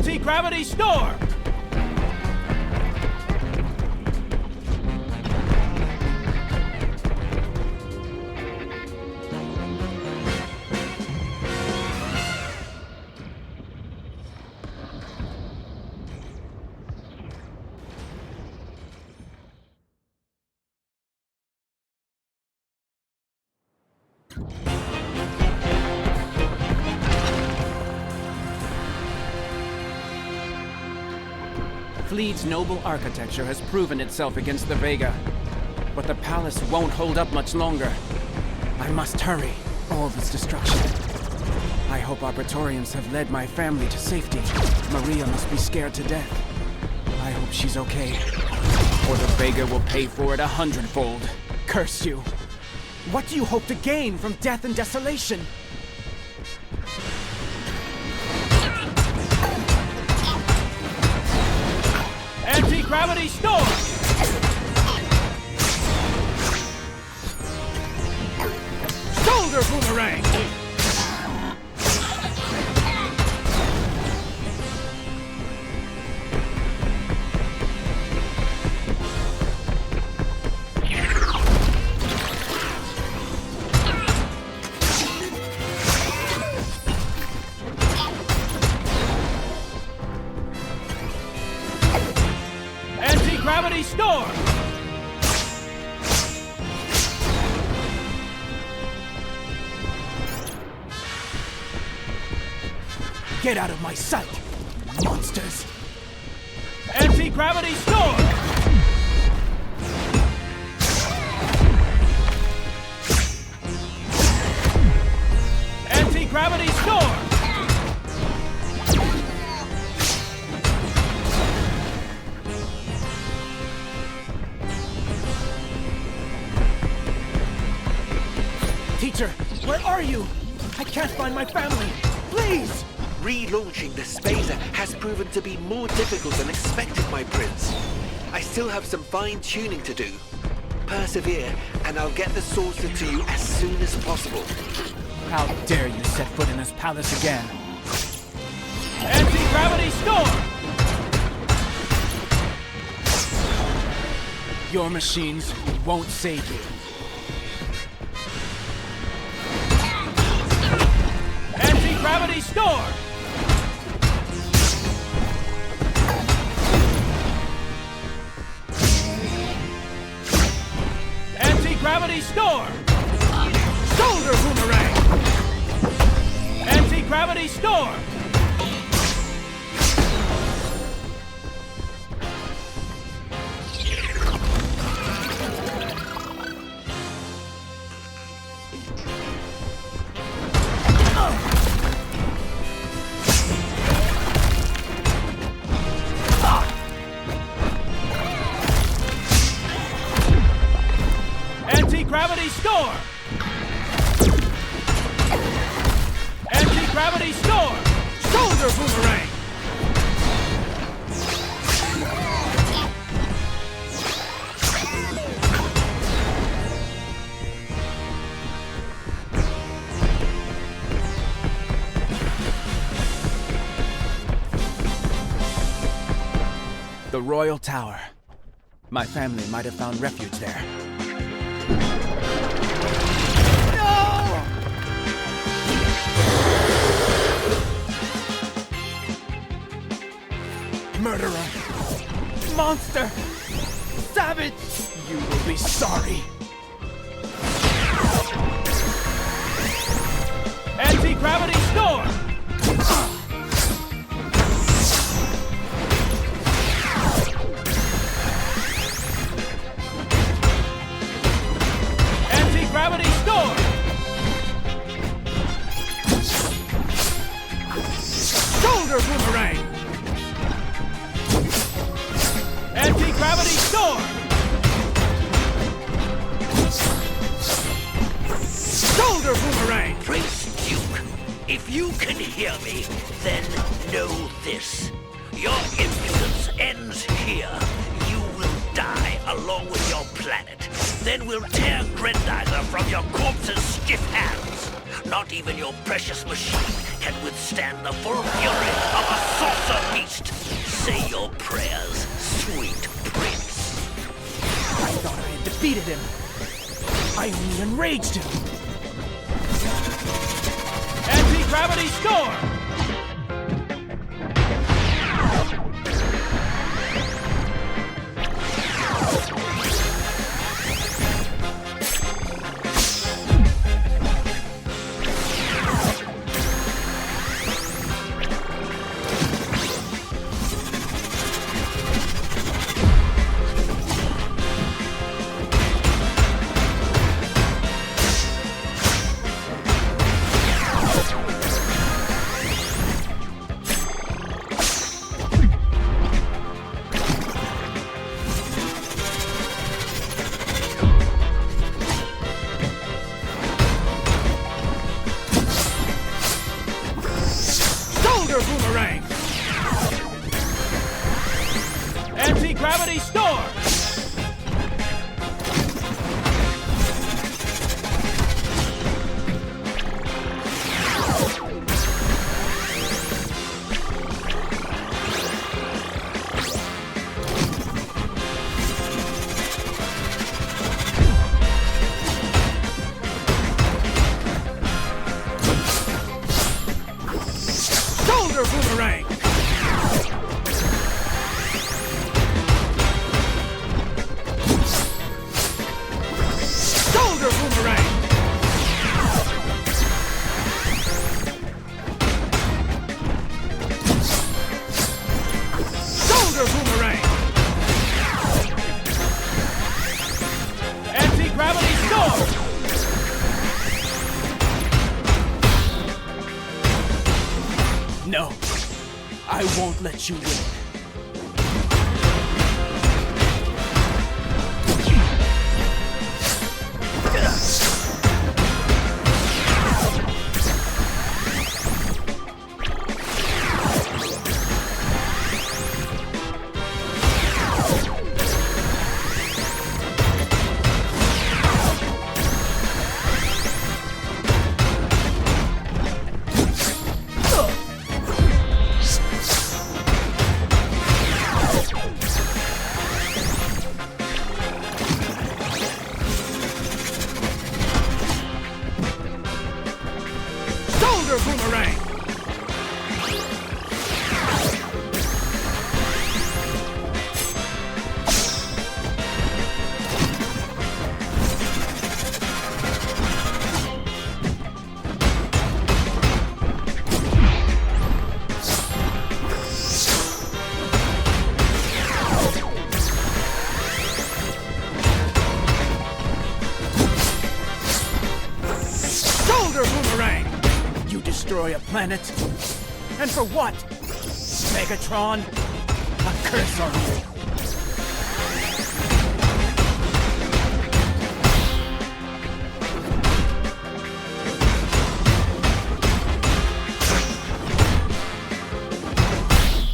Anti-gravity storm! Fleet's noble architecture has proven itself against the Vega, but the palace won't hold up much longer. I must hurry. All this destruction. I hope our Praetorians have led my family to safety. Maria must be scared to death. I hope she's okay, or the Vega will pay for it 100-fold. Curse you! What do you hope to gain from death and desolation? Anti-gravity storm! Shoulder boomerang! Anti-gravity storm! Get out of my sight, monsters! Anti-gravity storm! Anti-gravity storm! Teacher, where are you? I can't find my family. Please! Relaunching the Spacer has proven to be more difficult than expected, my prince. I still have some fine-tuning to do. Persevere, and I'll get the saucer to you as soon as possible. How dare you set foot in this palace again? Anti-gravity storm! Your machines won't save you. Anti-gravity storm! Anti-gravity storm! Shoulder boomerang! Anti-gravity storm! Anti-gravity storm! Anti-gravity storm! Shoulder boomerang! The Royal Tower. My family might have found refuge there. Murderer! Monster! Savage! You will be sorry! Anti-gravity storm! Anti-gravity storm! Shoulder boomerang! Anti-gravity storm! Shoulder boomerang! Prince Duke, if you can hear me, then know this. Your impudence ends here. You will die along with your planet. Then we'll tear Grendizer from your corpse's stiff hands. Not even your precious machine can withstand the full fury of a saucer beast. Say your prayers, sweet prince. I thought I had defeated him. I only enraged him. Anti-gravity storm! Boomerang! Anti-gravity storm! Boomerang! Shoulder boomerang! Shoulder boomerang! Anti-gravity storm! No, I won't let you win. Boomerang! Shoulder boomerang! You destroy a planet? And for what? Megatron? A curse on you.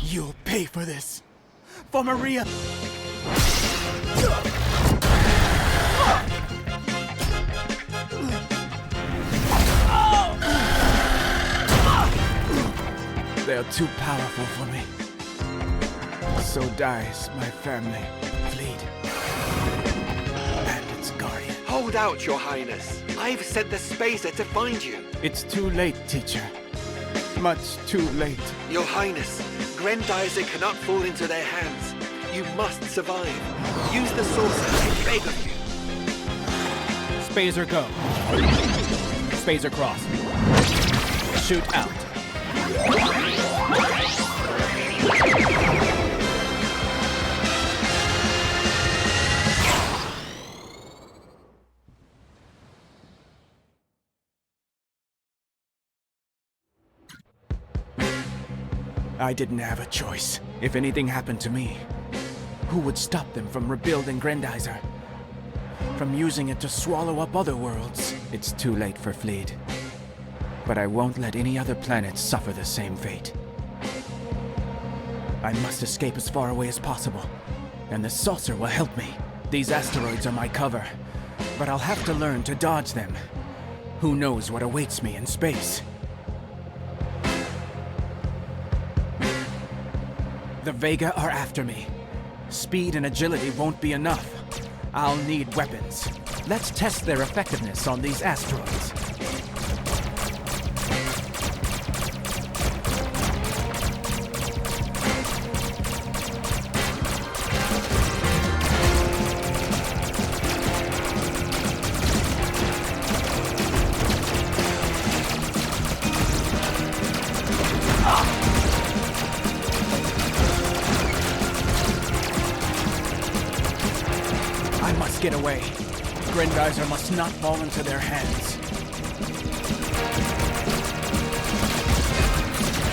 You'll pay for this. For Maria. They're too powerful for me. So dies my family. Fleet. And its guardian. Hold out, Your Highness. I've sent the spacer to find you. It's too late, teacher. Much too late. Your Highness, Grendizer cannot fall into their hands. You must survive. Use the saucer, I beg of you. Spacer go. Spacer cross. Shoot out. I didn't have a choice. If anything happened to me, who would stop them from rebuilding Grendizer? From using it to swallow up other worlds? It's too late for Fleet. But I won't let any other planets suffer the same fate. I must escape as far away as possible, and the saucer will help me. These asteroids are my cover, but I'll have to learn to dodge them. Who knows what awaits me in space? The Vega are after me. Speed and agility won't be enough. I'll need weapons. Let's test their effectiveness on these asteroids. Get away. Grendizer must not fall into their hands.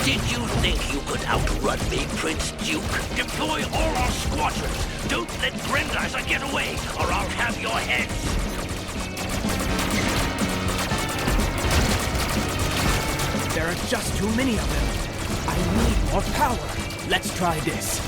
Did you think you could outrun me, Prince Duke? Deploy all our squadrons. Don't let Grendizer get away, or I'll have your heads. There are just too many of them. I need more power. Let's try this.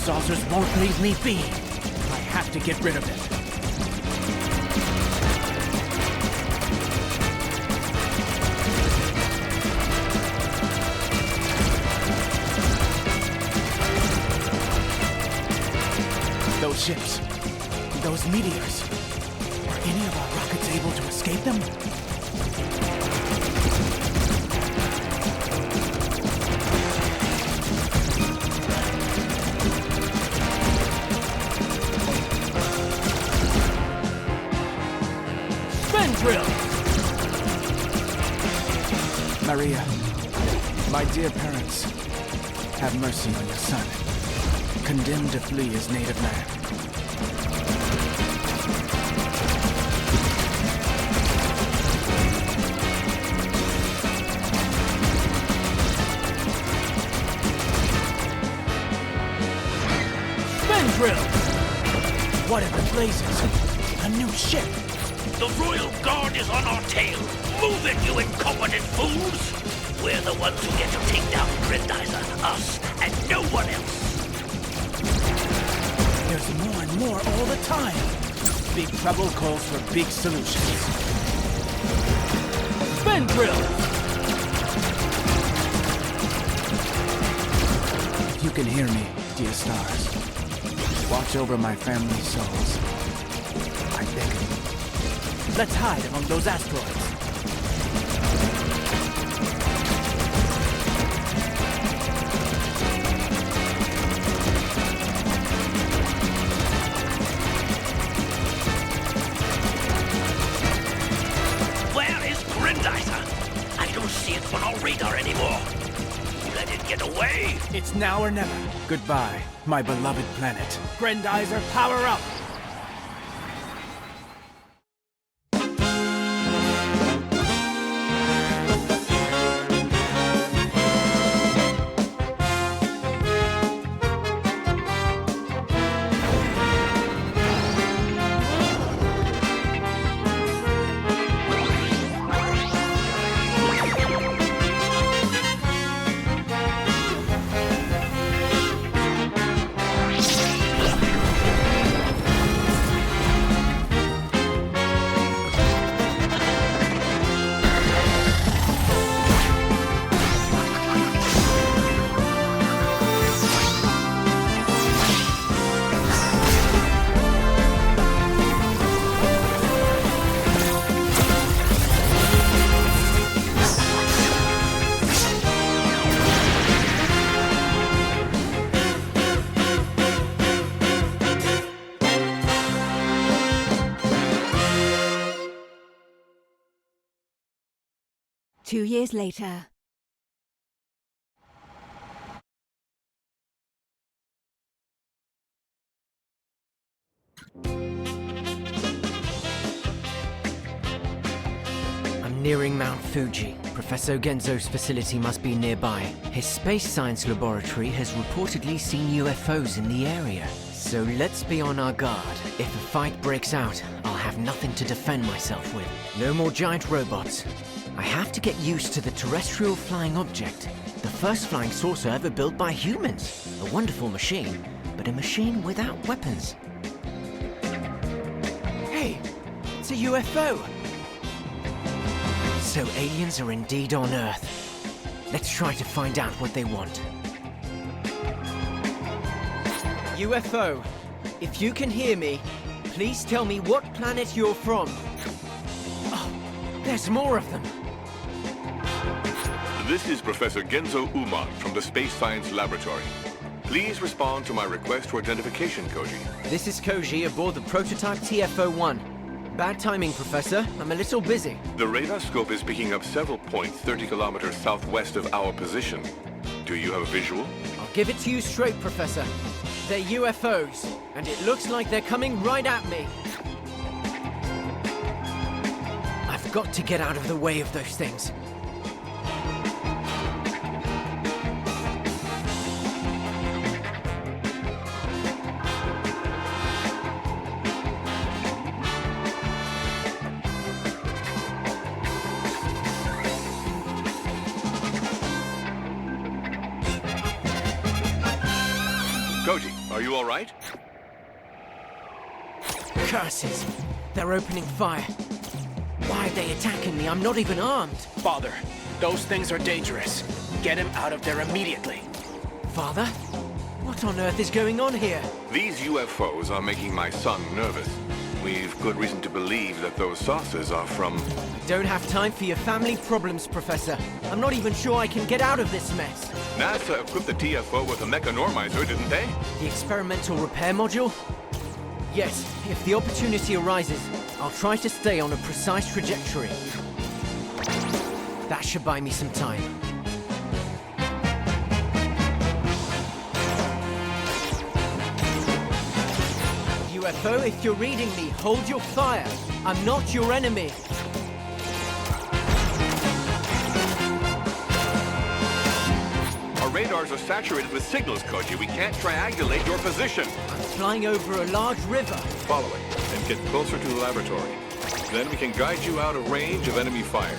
Saucers won't leave me be. I have to get rid of it. Those ships, those meteors. Are any of our rockets able to escape them? Maria, my dear parents, have mercy on your son, condemned to flee his native land. Spin drill! What in the blazes? A new ship! The Royal Guard is on our tail. Move it, you incompetent fools! We're the ones who get to take down Grendizer, us, and no one else. There's more and more all the time. Big trouble calls for big solutions. Spin drill! If you can hear me, dear stars, watch over my family's souls. I beg of you. Let's hide among those asteroids. Where is Grendizer? I don't see it on our radar anymore. Let it get away. It's now or never. Goodbye, my beloved planet. Grendizer, power up! Two years later. I'm nearing Mount Fuji. Professor Genzo's facility must be nearby. His space science laboratory has reportedly seen UFOs in the area. So let's be on our guard. If a fight breaks out, I'll have nothing to defend myself with. No more giant robots. I have to get used to the terrestrial flying object. The first flying saucer ever built by humans. A wonderful machine, but a machine without weapons. Hey, it's a UFO! So aliens are indeed on Earth. Let's try to find out what they want. UFO, if you can hear me, please tell me what planet you're from. Oh, there's more of them. This is Professor Genzo Uman from the Space Science Laboratory. Please respond to my request for identification, Koji. This is Koji aboard the prototype TFO-1. Bad timing, Professor. I'm a little busy. The radar scope is picking up several points 30 kilometers southwest of our position. Do you have a visual? I'll give it to you straight, Professor. They're UFOs, and it looks like they're coming right at me. I've got to get out of the way of those things. Koji, are you all right? Curses! They're opening fire. Why are they attacking me? I'm not even armed. Father, those things are dangerous. Get him out of there immediately. Father? What on earth is going on here? These UFOs are making my son nervous. We've good reason to believe that those saucers are from... I don't have time for your family problems, Professor. I'm not even sure I can get out of this mess. NASA equipped the TFO with a mechanormizer, didn't they? The experimental repair module? Yes, if the opportunity arises, I'll try to stay on a precise trajectory. That should buy me some time. UFO, if you're reading me, hold your fire. I'm not your enemy. Our radars are saturated with signals, Koji. We can't triangulate your position. I'm flying over a large river. Follow it and get closer to the laboratory. Then we can guide you out of range of enemy fire.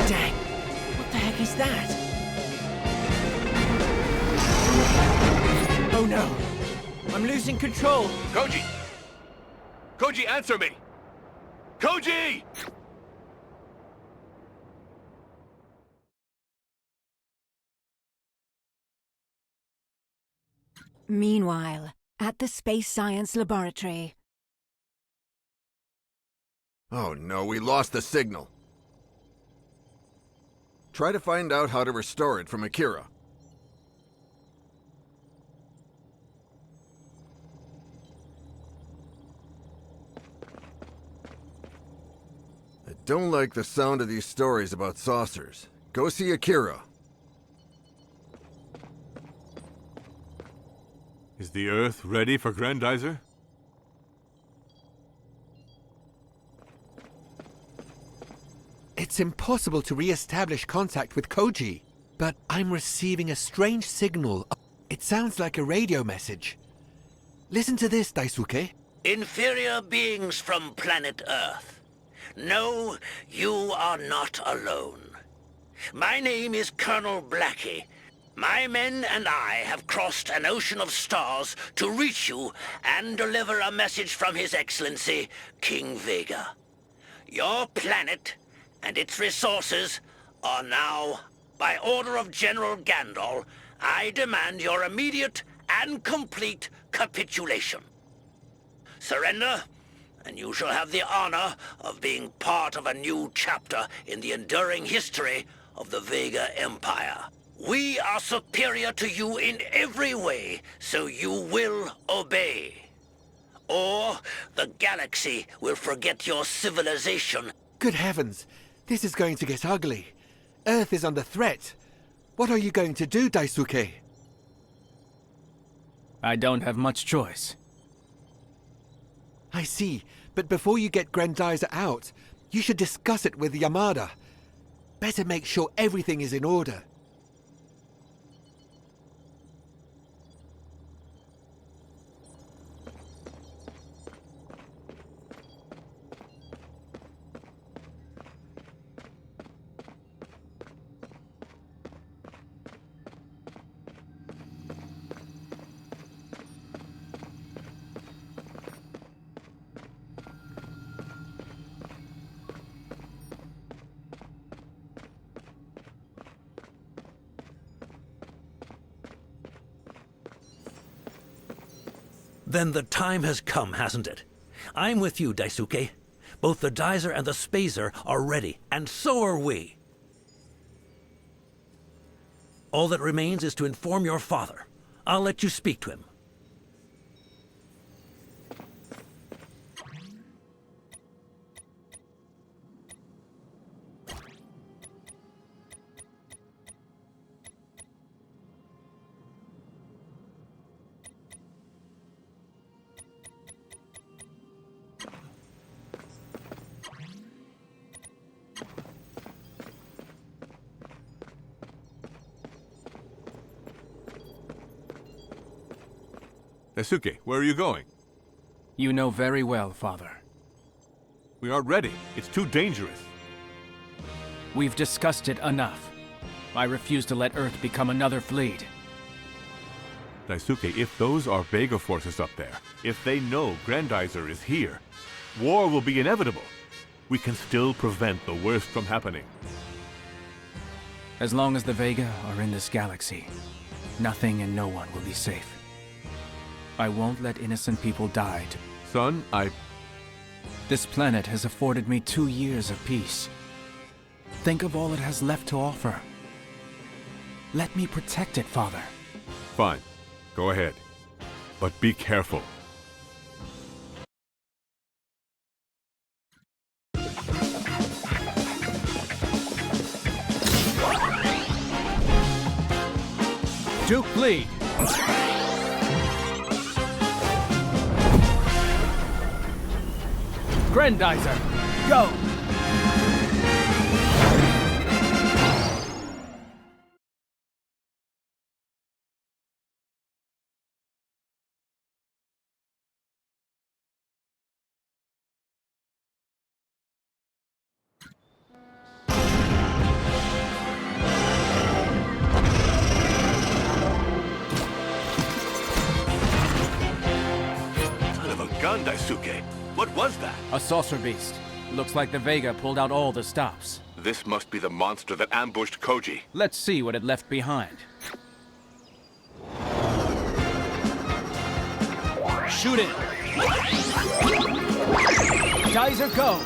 Dang, what the heck is that? Oh no, I'm losing control. Koji! Koji, answer me! Koji! Meanwhile, at the Space Science Laboratory. Oh no, we lost the signal. Try to find out how to restore it from Akira. I don't like the sound of these stories about saucers. Go see Akira. Is the Earth ready for Grendizer? It's impossible to re-establish contact with Koji, but I'm receiving a strange signal. It sounds like a radio message. Listen to this, Daisuke. Inferior beings from planet Earth. No, you are not alone. My name is Colonel Blackie. My men and I have crossed an ocean of stars to reach you and deliver a message from His Excellency, King Vega. Your planet and its resources are now, by order of General Gandol, I demand your immediate and complete capitulation. Surrender, and you shall have the honor of being part of a new chapter in the enduring history of the Vega Empire. We are superior to you in every way, so you will obey. Or the galaxy will forget your civilization Good heavens, this is going to get ugly. Earth is under threat. What are you going to do, Daisuke? I don't have much choice. I see, but before you get Grendizer out, you should discuss it with Yamada. Better make sure everything is in order. Then the time has come, hasn't it? I'm with you, Daisuke. Both the Dizer and the Spazer are ready, and so are we. All that remains is to inform your father. I'll let you speak to him. Daisuke, where are you going? You know very well, Father. We aren't ready. It's too dangerous. We've discussed it enough. I refuse to let Earth become another fleet. Daisuke, if those are Vega forces up there, if they know Grendizer is here, war will be inevitable. We can still prevent the worst from happening. As long as the Vega are in this galaxy, nothing and no one will be safe. I won't let innocent people die. Son, This planet has afforded me 2 years of peace. Think of all it has left to offer. Let me protect it, Father. Fine. Go ahead. But be careful. Duke lead. Grendizer, go! Son of a gun, Daisuke. What was that? A saucer beast. Looks like the Vega pulled out all the stops. This must be the monster that ambushed Koji. Let's see what it left behind. Shoot it! Geyser, go!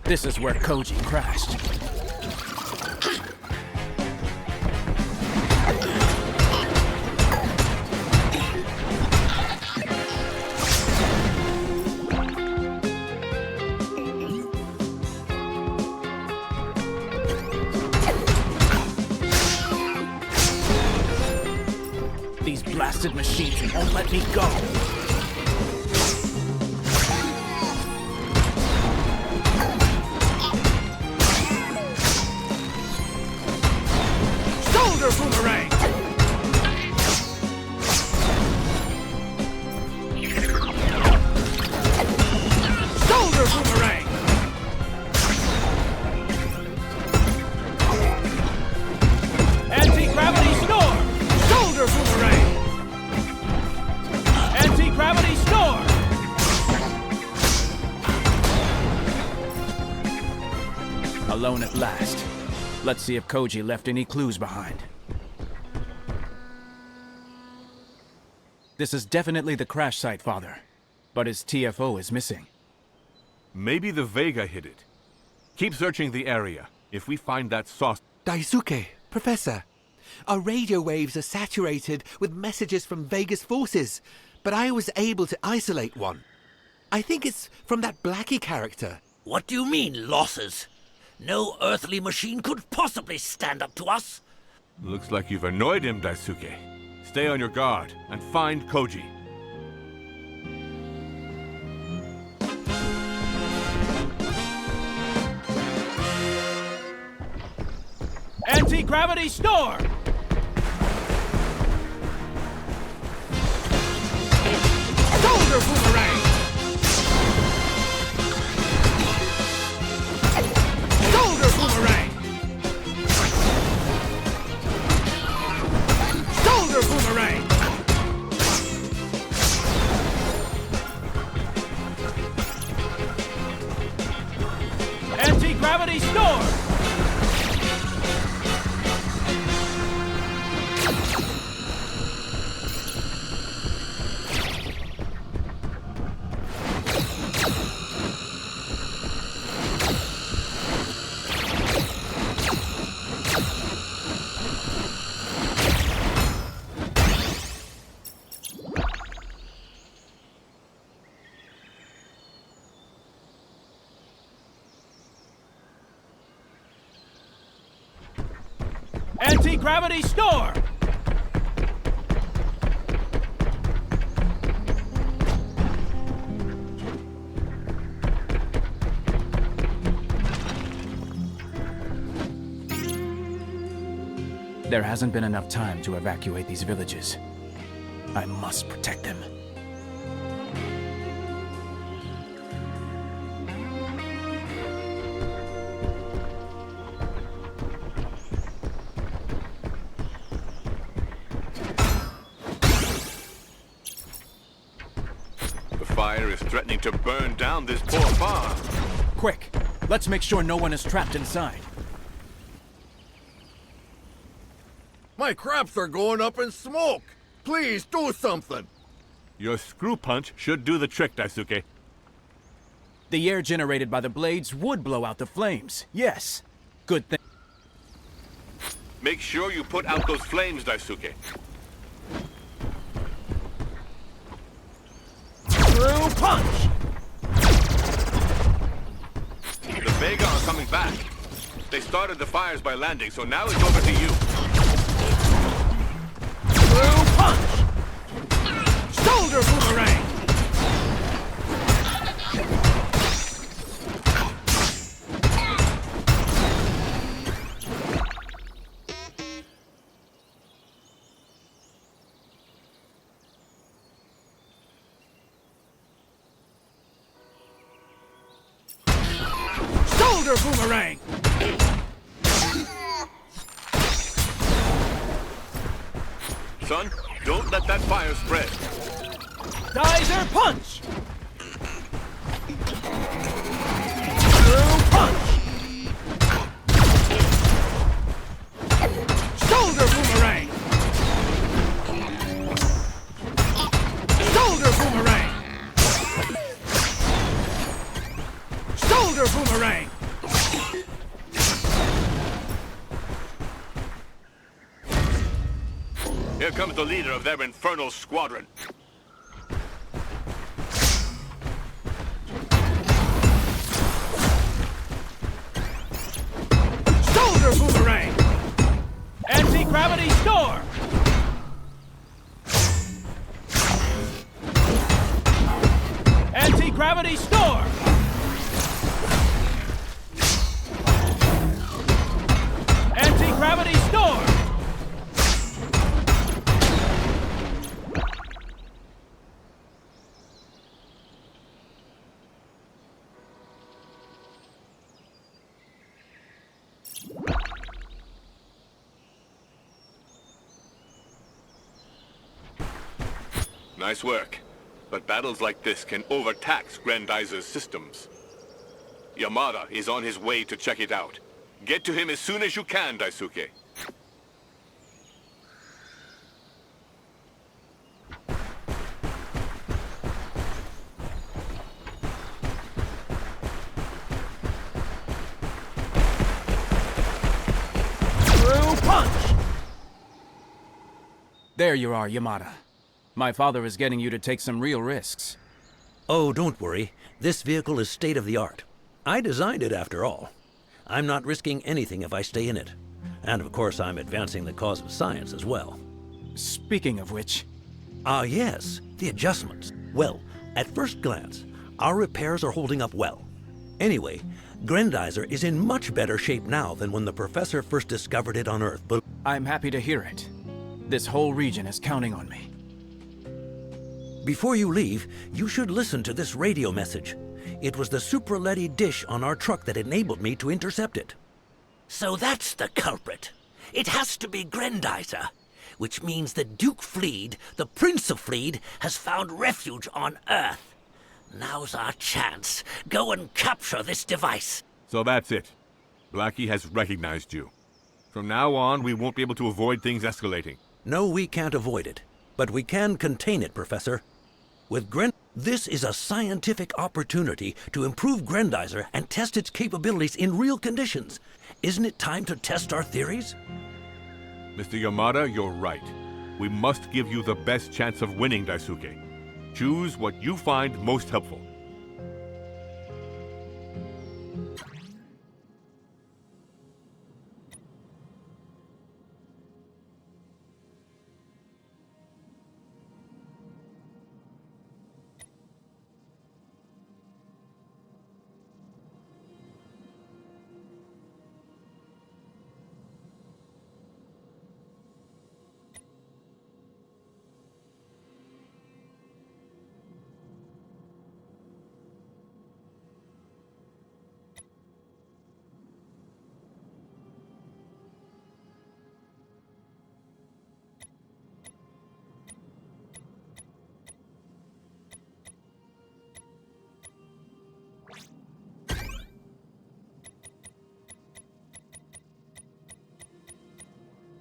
This is where Koji crashed. These blasted machines won't let me go. Boomerang! Shoulder boomerang! Anti-gravity storm! Shoulder boomerang! Anti-gravity storm! Alone at last. Let's see if Koji left any clues behind. This is definitely the crash site, Father. But his TFO is missing. Maybe the Vega hid it. Keep searching the area. If we find that sauce... Daisuke, Professor, our radio waves are saturated with messages from Vega's forces, but I was able to isolate one. I think it's from that Blackie character. What do you mean, losses? No earthly machine could possibly stand up to us. Looks like you've annoyed him, Daisuke. Stay on your guard and find Koji. Anti-gravity storm! Shoulder boomerang! Shoulder boomerang! Shoulder boomerang! Anti-gravity storm! Anti-gravity storm! There hasn't been enough time to evacuate these villages. I must protect them. Fire is threatening to burn down this poor farm. Quick! Let's make sure no one is trapped inside. My crops are going up in smoke! Please do something! Your screw punch should do the trick, Daisuke. The air generated by the blades would blow out the flames. Yes. Good thing. Make sure you put out those flames, Daisuke. Screw punch! The Vega are coming back. They started the fires by landing, so now it's over to you. Screw punch! Shoulder boomerang! Shoulder boomerang! Son, don't let that fire spread. Geyser punch! Screw punch! Shoulder boomerang! Shoulder boomerang! Shoulder boomerang! Here comes the leader of their infernal squadron. Shoulder boomerang! Anti-gravity storm! Anti-gravity storm! Anti-gravity storm! Nice work. But battles like this can overtax Grendizer's systems. Yamada is on his way to check it out. Get to him as soon as you can, Daisuke. There you are, Yamada. My father is getting you to take some real risks. Oh, don't worry. This vehicle is state-of-the-art. I designed it, after all. I'm not risking anything if I stay in it. And of course, I'm advancing the cause of science as well. Speaking of which... Yes, the adjustments. Well, at first glance, our repairs are holding up well. Anyway, Grendizer is in much better shape now than when the professor first discovered it on Earth, but... I'm happy to hear it. This whole region is counting on me. Before you leave, you should listen to this radio message. It was the Supraleti dish on our truck that enabled me to intercept it. So that's the culprit. It has to be Grendizer, which means that Duke Fleed, the Prince of Fleed, has found refuge on Earth. Now's our chance. Go and capture this device. So that's it. Blackie has recognized you. From now on, we won't be able to avoid things escalating. No, we can't avoid it. But we can contain it, Professor. With this is a scientific opportunity to improve Grendizer and test its capabilities in real conditions. Isn't it time to test our theories? Mr. Yamada, you're right. We must give you the best chance of winning, Daisuke. Choose what you find most helpful.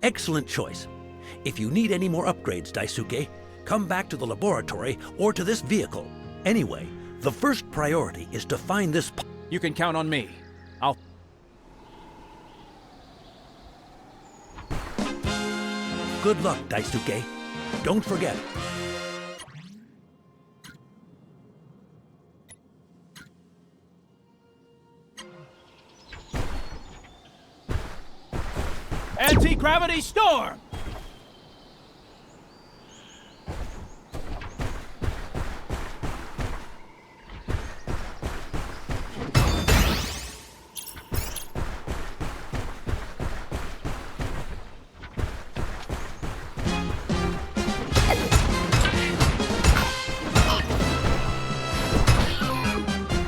Excellent choice. If you need any more upgrades, Daisuke, come back to the laboratory or to this vehicle. Anyway, the first priority is to find this... You can count on me. I'll... Good luck, Daisuke. Don't forget. Anti-gravity storm!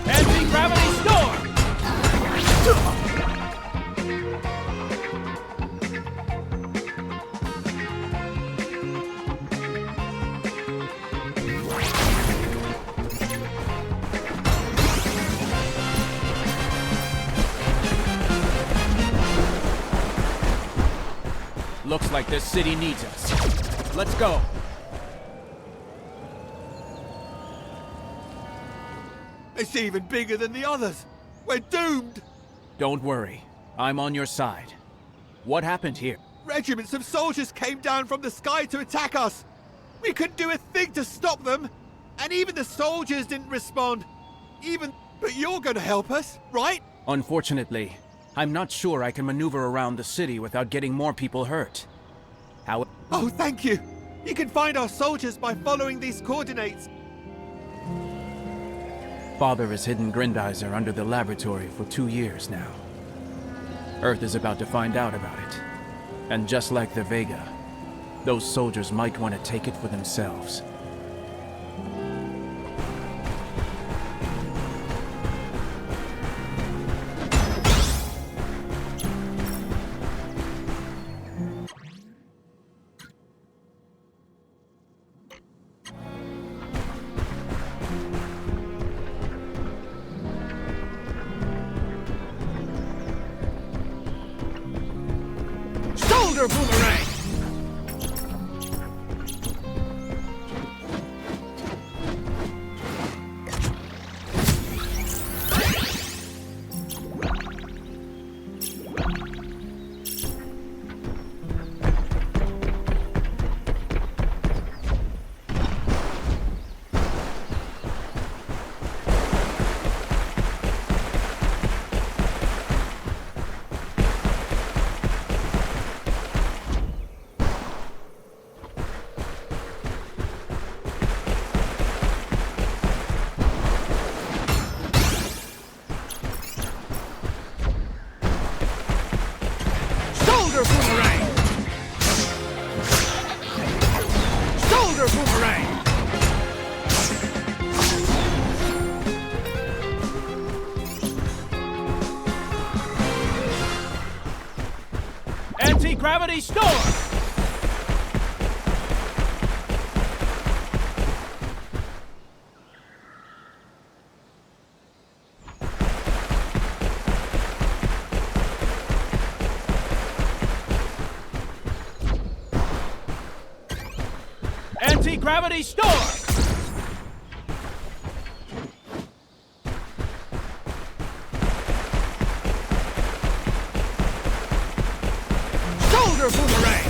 Anti-gravity storm! Looks like this city needs us. Let's go. It's even bigger than the others. We're doomed. Don't worry. I'm on your side. What happened here? Regiments of soldiers came down from the sky to attack us. We couldn't do a thing to stop them. And even the soldiers didn't respond. But you're gonna help us, right? Unfortunately, I'm not sure I can maneuver around the city without getting more people hurt. Oh, thank you. You can find our soldiers by following these coordinates. Father has hidden Grendizer under the laboratory for 2 years now. Earth is about to find out about it. And just like the Vega, those soldiers might want to take it for themselves. Shoulder boomerang! Anti-gravity storm! Anti-gravity storm! Shoulder boomerang!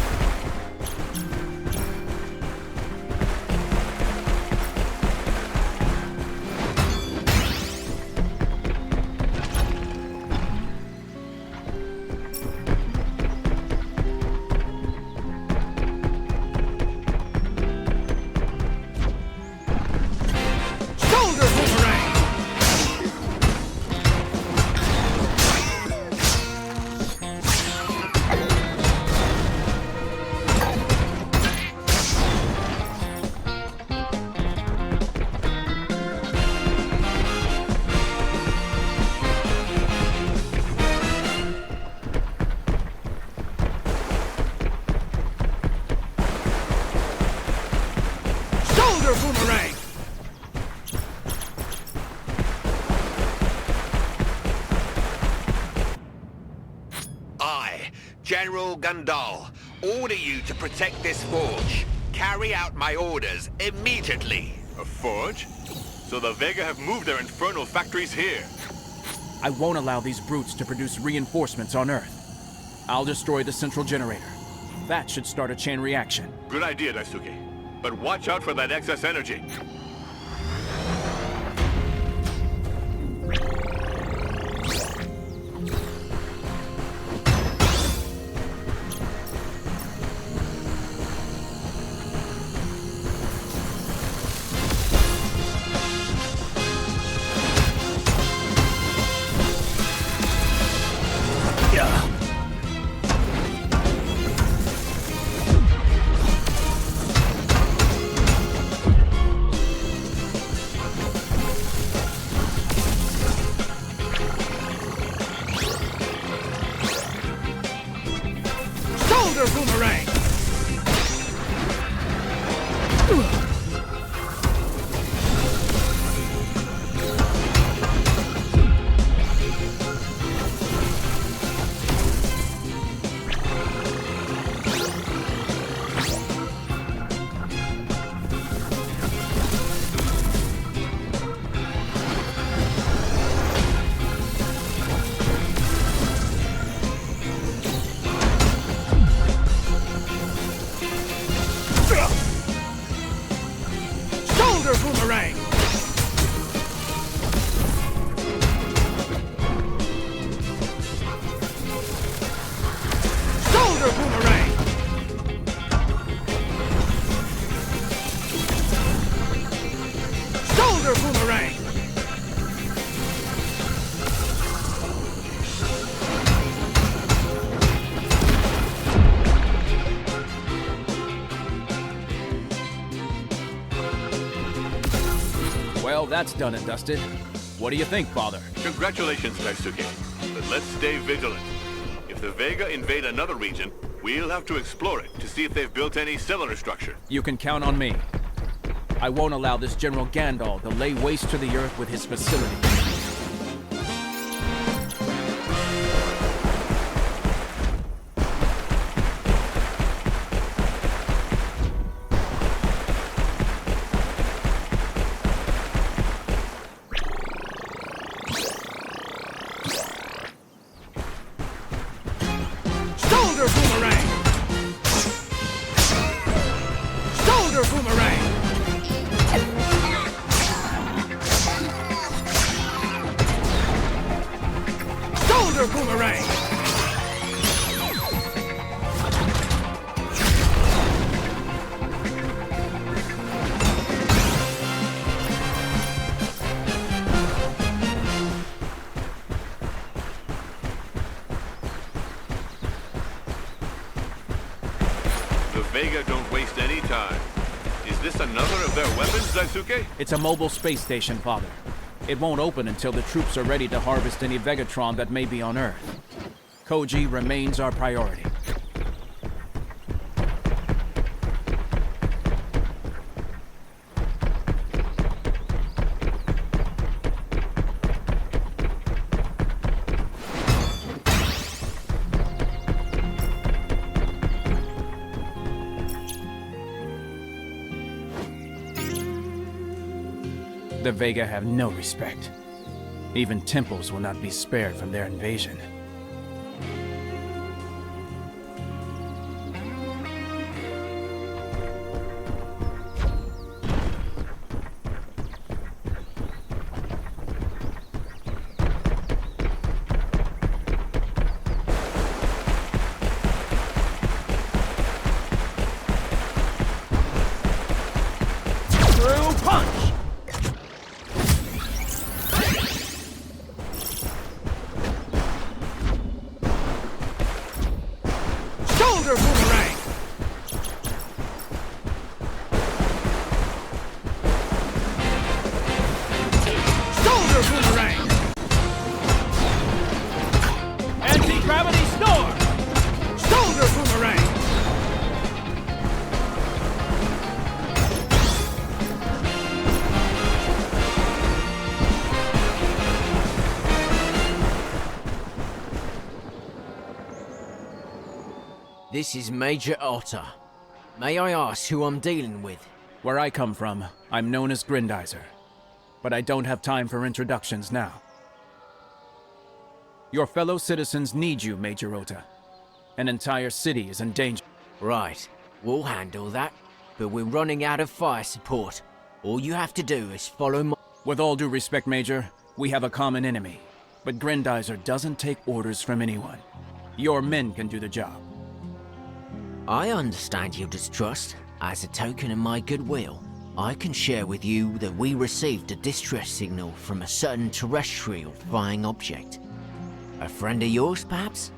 Shoulder boomerang! Shoulder boomerang! I, General Gandal, order you to protect this forge. Carry out my orders immediately. A forge? So the Vega have moved their infernal factories here. I won't allow these brutes to produce reinforcements on Earth. I'll destroy the central generator. That should start a chain reaction. Good idea, Daisuke. But watch out for that excess energy. Shoulder boomerang! Shoulder boomerang! Shoulder boomerang! Shoulder boomerang! Well, that's done and dusted. What do you think, Father? Congratulations, Daisuke. But let's stay vigilant. If the Vega invade another region, we'll have to explore it to see if they've built any similar structure. You can count on me. I won't allow this General Gandal to lay waste to the Earth with his facilities. Shoulder boomerang! Shoulder boomerang! Shoulder boomerang! The Vega don't waste any time. Is this another of their weapons, Daisuke? It's a mobile space station, Father. It won't open until the troops are ready to harvest any Vegatron that may be on Earth. Koji remains our priority. The Vega have no respect. Even temples will not be spared from their invasion. Shoulder boomerang! Shoulder boomerang! Anti-gravity snore! Shoulder boomerang! This is Major Otter. May I ask who I'm dealing with? Where I come from, I'm known as Grendizer. But I don't have time for introductions now. Your fellow citizens need you, Major Ota. An entire city is in danger. Right, we'll handle that. But we're running out of fire support. All you have to do is follow my... With all due respect, Major, we have a common enemy. But Grendizer doesn't take orders from anyone. Your men can do the job. I understand your distrust. As a token of my goodwill, I can share with you that we received a distress signal from a certain terrestrial flying object. A friend of yours, perhaps?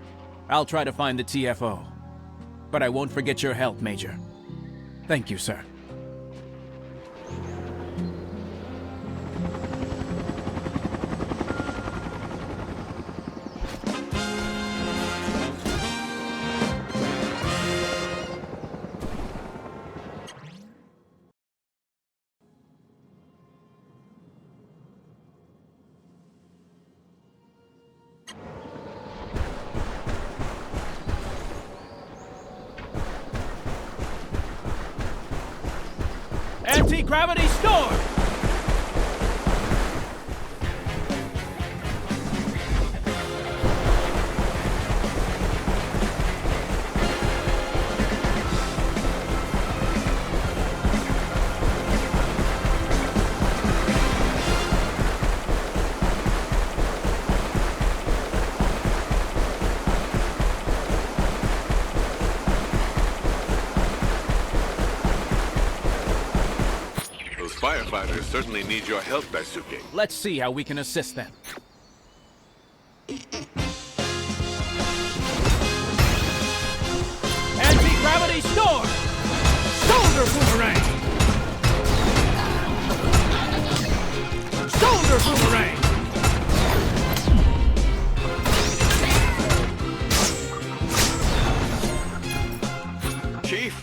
I'll try to find the TFO. But I won't forget your help, Major. Thank you, sir. Anti-gravity storm! Firefighters certainly need your help, Daisuke. Let's see how we can assist them. Anti-gravity storm! Shoulder boomerang! Shoulder boomerang! Chief,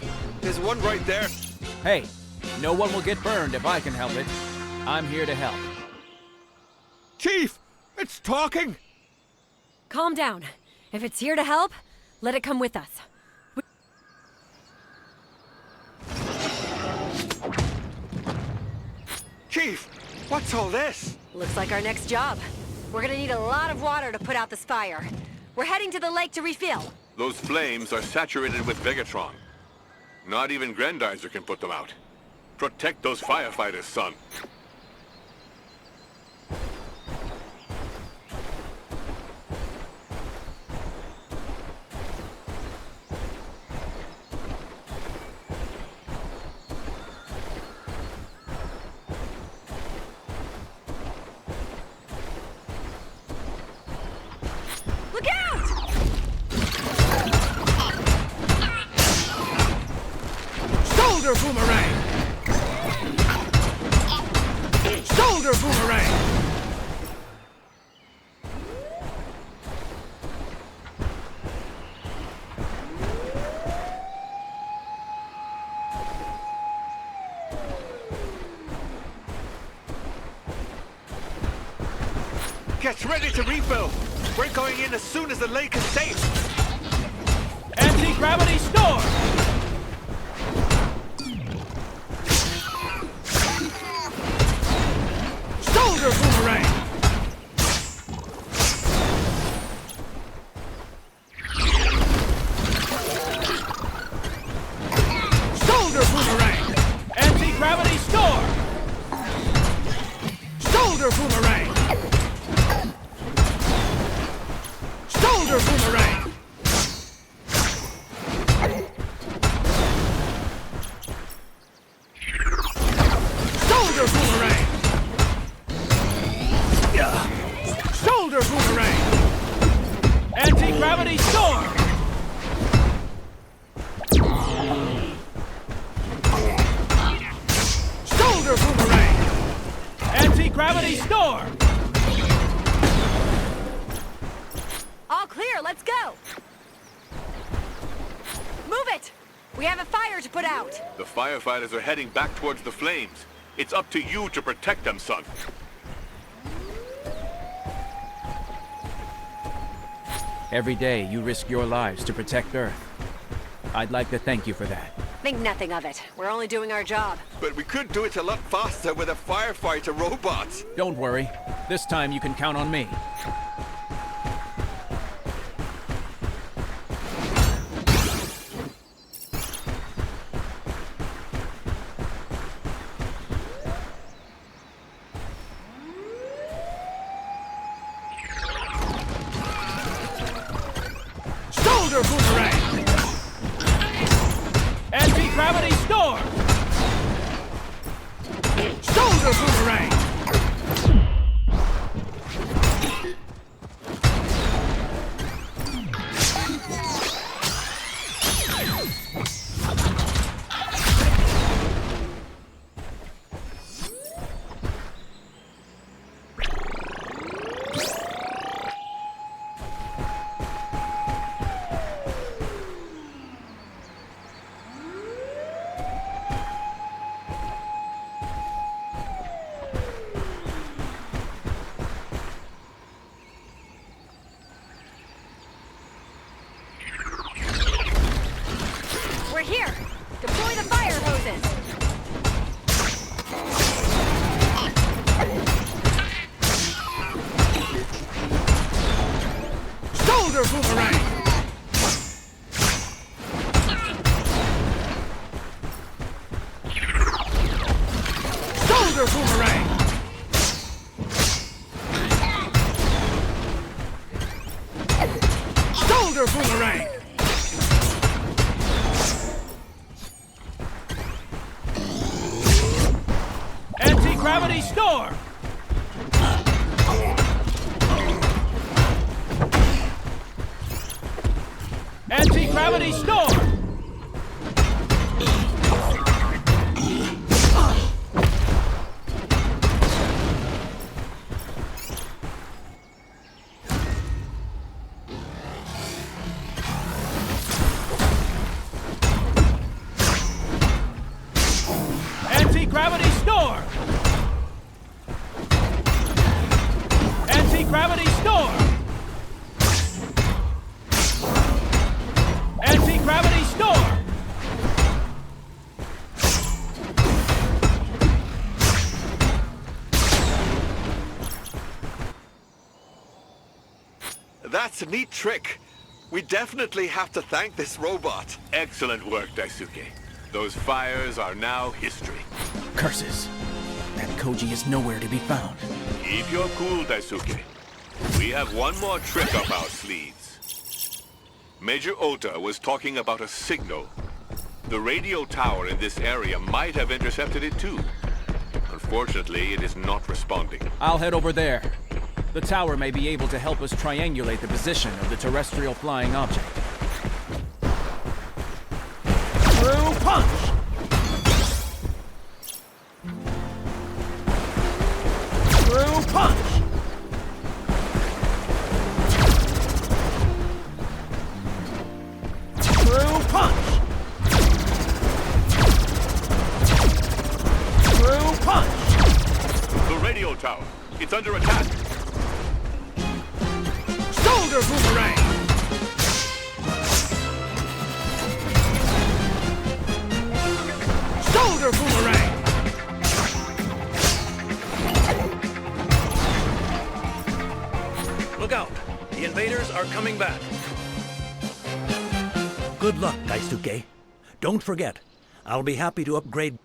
there's one right there. Hey, no one will get burned if I can help it. I'm here to help. Chief, it's talking! Calm down. If it's here to help, let it come with us. Chief, what's all this? Looks like our next job. We're gonna need a lot of water to put out this fire. We're heading to the lake to refill. Those flames are saturated with Vegatron. Not even Grendizer can put them out. Protect those firefighters, son. Look out! Shoulder boomerang! Shoulder boomerang! Get ready to refill. We're going in as soon as the lake is safe. Anti-gravity storm! Shoulder boomerang! Shoulder boomerang! Shoulder boomerang! Shoulder boomerang! Anti-gravity storm! Shoulder boomerang! Anti-gravity storm! All clear, let's go! Move it! We have a fire to put out! The firefighters are heading back towards the flames. It's up to you to protect them, son. Every day, you risk your lives to protect Earth. I'd like to thank you for that. Think nothing of it. We're only doing our job. But we could do it a lot faster with a firefighter robot. Don't worry. This time you can count on me. Shoulder boomerang! Anti-gravity storm! Shoulder boomerang! We're here! Deploy the fire hoses! Shoulder boomerang! Shoulder boomerang! Shoulder boomerang! Anti-gravity storm! Anti-gravity storm! Anti-gravity storm! Anti-gravity storm! Anti-gravity storm! That's a neat trick. We definitely have to thank this robot. Excellent work, Daisuke. Those fires are now history. Curses. That Koji is nowhere to be found. Keep your cool, Daisuke. We have one more trick up our sleeves. Major Ota was talking about a signal. The radio tower in this area might have intercepted it too. Unfortunately, it is not responding. I'll head over there. The tower may be able to help us triangulate the position of the terrestrial flying object. Through punch! Through punch! Through punch! Through punch! The radio tower. It's under attack. Shoulder boomerang! Shoulder boomerang! Look out! The invaders are coming back. Good luck, Daisuke. Don't forget, I'll be happy to upgrade.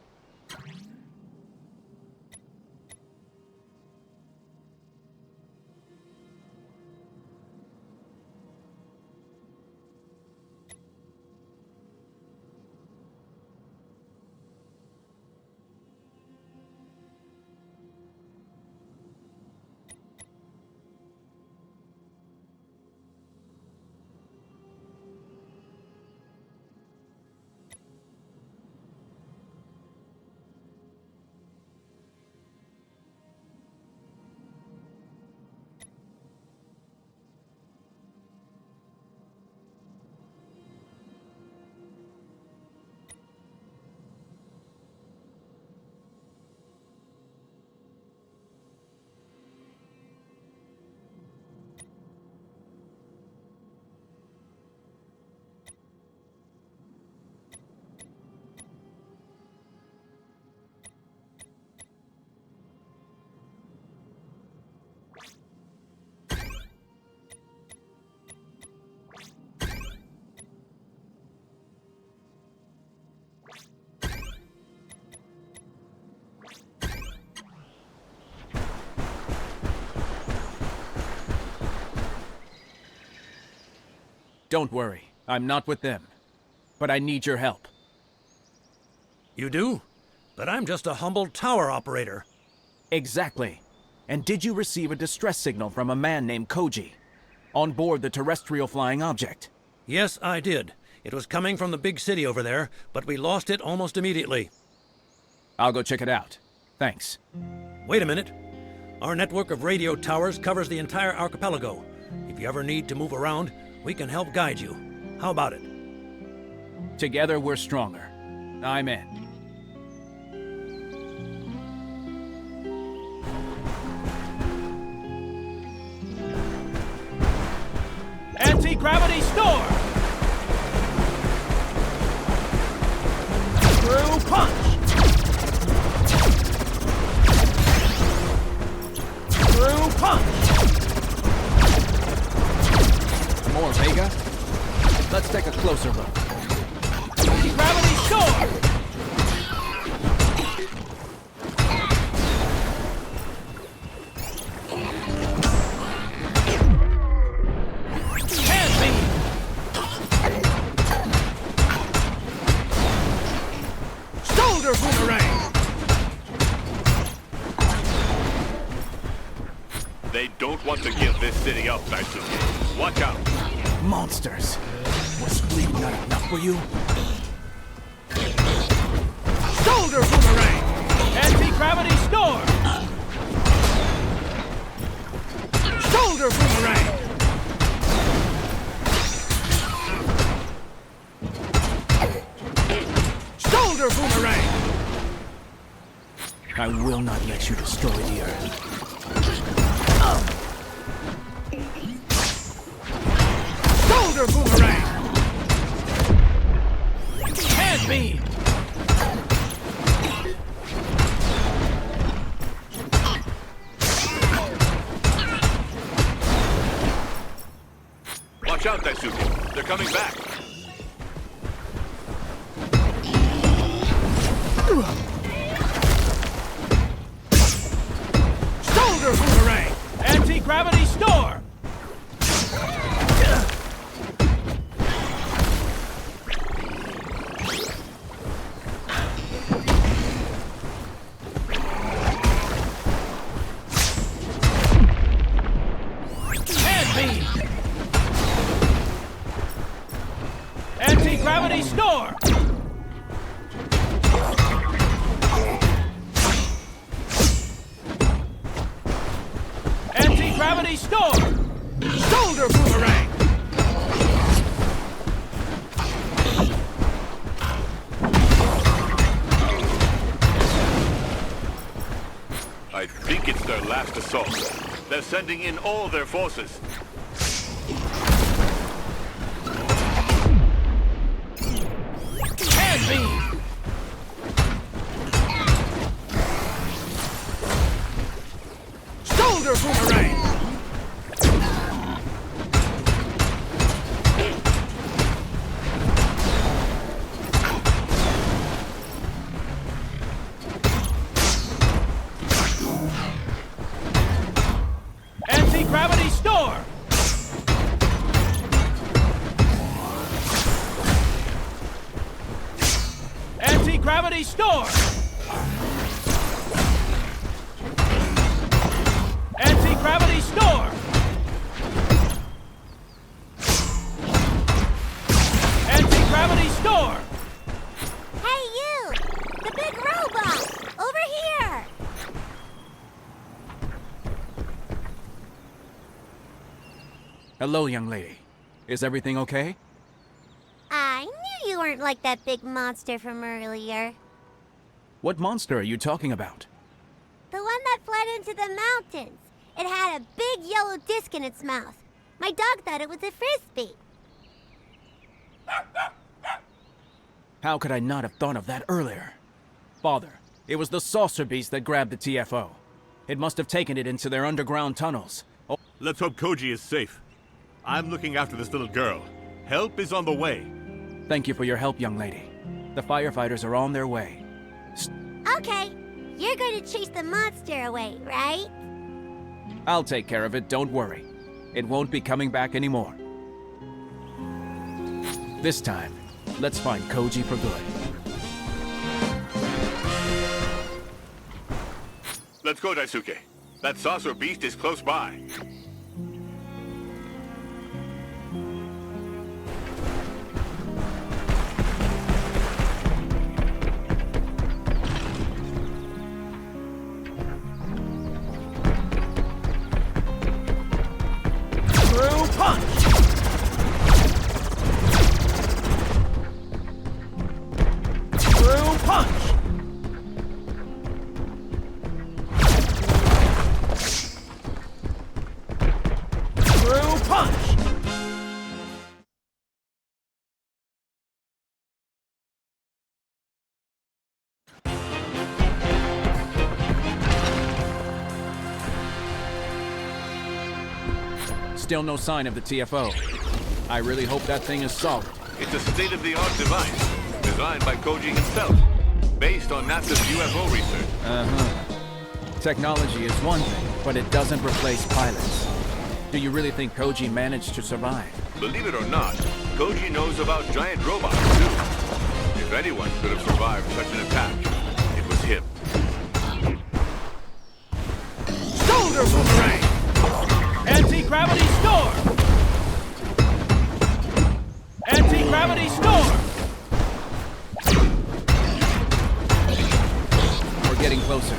Don't worry, I'm not with them. But I need your help. You do? But I'm just a humble tower operator. Exactly. And did you receive a distress signal from a man named Koji? On board the terrestrial flying object? Yes, I did. It was coming from the big city over there, but we lost it almost immediately. I'll go check it out. Thanks. Wait a minute. Our network of radio towers covers the entire archipelago. If you ever need to move around, we can help guide you. How about it? Together we're stronger. I'm in. Anti-gravity store! Through punch! Through punch! More Vega? Let's take a closer look. Anti-gravity store! Boomerang! They don't want to give this city up, Daisuke. Watch out! Monsters! Was fleet not enough for you? Shoulder boomerang! Anti-gravity store! Shoulder boomerang! Shoulder boomerang! I will not let you destroy the Earth. Shoulder boomerang! Hand beam! Watch out, Daisuke. They're coming back. Shoulder boomerang! Anti-gravity store! Hand beam! Anti-gravity store! Anti-gravity store! Shoulder boomerang! I think it's their last assault. They're sending in all their forces. Hand beam! Shoulder boomerang! Anti-gravity store! Anti-gravity store! Anti-gravity store! Anti-gravity store! Hey you! The big robot! Over here! Hello, young lady. Is everything okay? I knew you weren't like that big monster from earlier. What monster are you talking about? The one that fled into the mountains. It had a big yellow disc in its mouth. My dog thought it was a frisbee. How could I not have thought of that earlier? Father, it was the saucer beast that grabbed the TFO. It must have taken it into their underground tunnels. Oh. Let's hope Koji is safe. I'm looking after this little girl. Help is on the way. Thank you for your help, young lady. The firefighters are on their way. Okay, you're going to chase the monster away, right? I'll take care of it, don't worry. It won't be coming back anymore. This time, let's find Koji for good. Let's go, Daisuke. That saucer beast is close by. Through punch! Through punch! Through punch! Still no sign of the TFO. I really hope that thing is solid. It's a state-of-the-art device, designed by Koji himself, based on NASA's UFO research. Technology is one thing, but it doesn't replace pilots. Do you really think Koji managed to survive? Believe it or not, Koji knows about giant robots, too. If anyone could have survived such an attack, it was him. Shoulder boomerang! Anti-gravity storm! Anti-gravity storm! We're getting closer.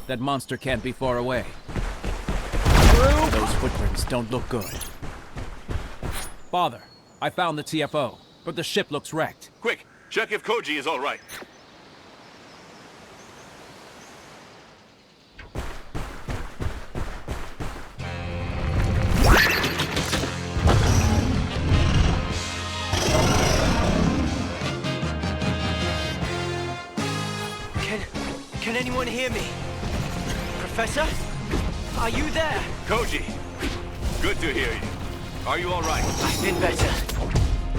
That monster can't be far away. Those footprints don't look good. Father, I found the TFO, but the ship looks wrecked. Quick, check if Koji is all right. Can anyone hear me? Professor? Are you there? Koji! Good to hear you. Are you all right? I've been better.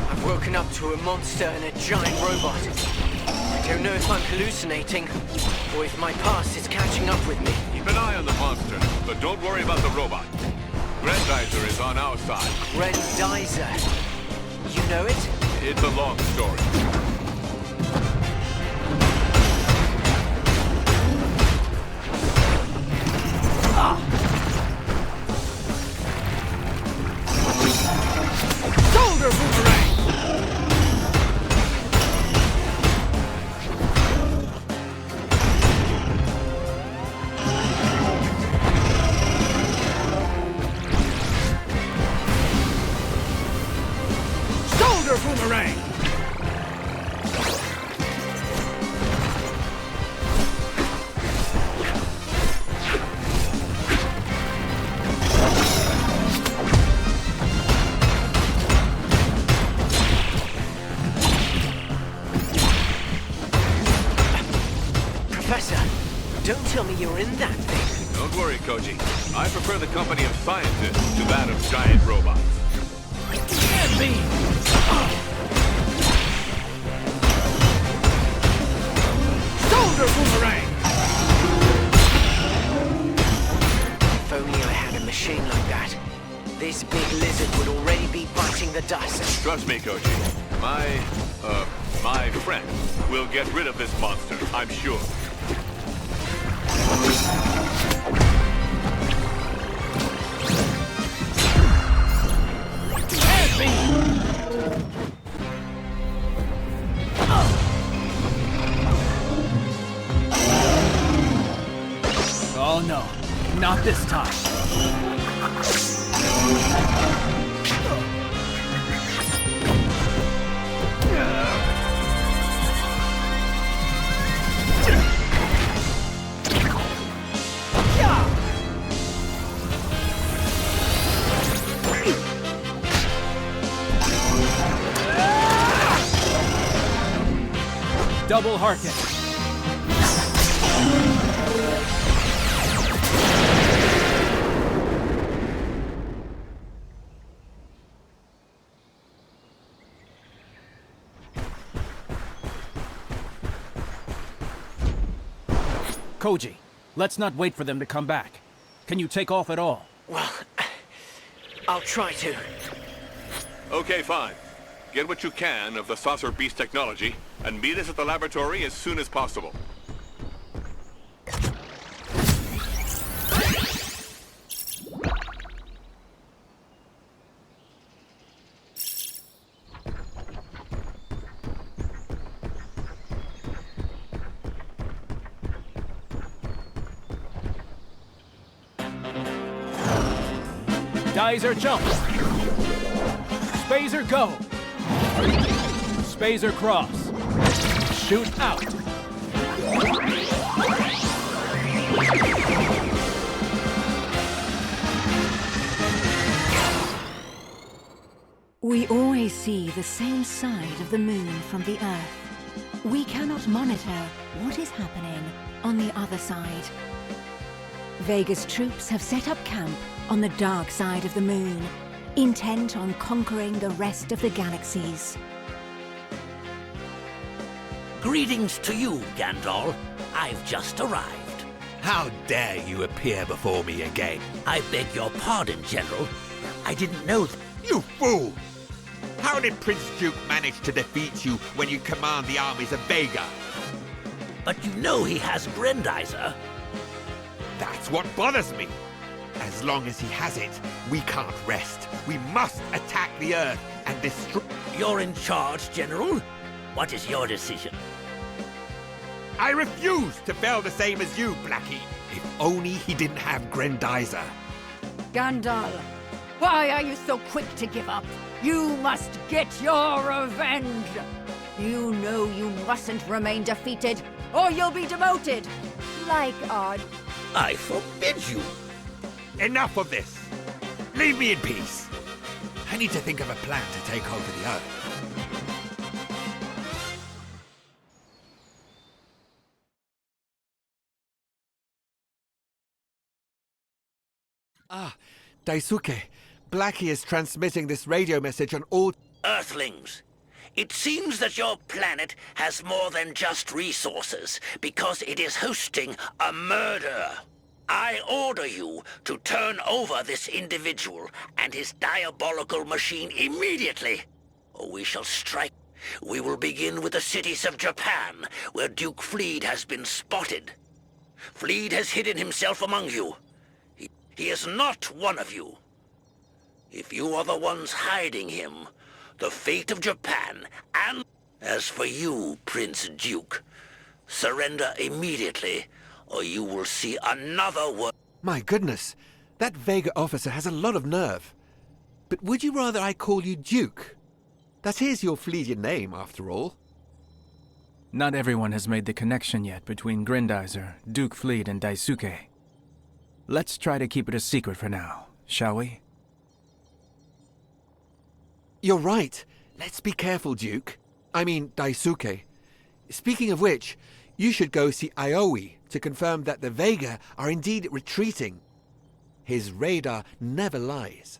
I've woken up to a monster and a giant robot. I don't know if I'm hallucinating, or if my past is catching up with me. Keep an eye on the monster, but don't worry about the robot. Grendizer is on our side. Grendizer? You know it? It's a long story. Shoulder boomerang! Shoulder boomerang! Professor, don't tell me you're in that thing. Don't worry, Koji. I prefer the company of scientists to that of giant robots. Can't be! Shoulder boomerang! If only I had a machine like that. This big lizard would already be biting the dust. Trust me, Koji. My friend will get rid of this monster, I'm sure. Oh no, not this time. Double Harkin. Koji, let's not wait for them to come back. Can you take off at all? Well, I'll try to. Okay, fine. Get what you can of the saucer beast technology, and meet us at the laboratory as soon as possible. Grendizer jump. Spazer go. Spazer cross. Shoot out. We always see the same side of the moon from the Earth. We cannot monitor what is happening on the other side. Vega's troops have set up camp on the dark side of the moon, intent on conquering the rest of the galaxies. Greetings to you, Gandalf. I've just arrived. How dare you appear before me again? I beg your pardon, General. I didn't know You fool! How did Prince Duke manage to defeat you when you command the armies of Vega? But you know he has Grendizer. That's what bothers me. As long as he has it, we can't rest. We must attack the Earth and destroy... You're in charge, General. What is your decision? I refuse to fail the same as you, Blackie. If only he didn't have Grendizer. Gandalf, why are you so quick to give up? You must get your revenge! You know you mustn't remain defeated, or you'll be demoted! Like odd. I forbid you! Enough of this! Leave me in peace! I need to think of a plan to take over the Earth. Ah, Daisuke, Blackie is transmitting this radio message on all... Earthlings, it seems that your planet has more than just resources, because it is hosting a murder. I order you to turn over this individual and his diabolical machine immediately, or we shall strike. We will begin with the cities of Japan, where Duke Fleed has been spotted. Fleed has hidden himself among you. He is not one of you. If you are the ones hiding him, the fate of Japan and... As for you, Prince Duke, surrender immediately, or you will see another world. My goodness, that Vega officer has a lot of nerve. But would you rather I call you Duke? That is your Fleedian name, after all. Not everyone has made the connection yet between Grendizer, Duke Fleed, and Daisuke. Let's try to keep it a secret for now, shall we? You're right. Let's be careful, Duke. I mean, Daisuke. Speaking of which, you should go see Aoi to confirm that the Vega are indeed retreating. His radar never lies.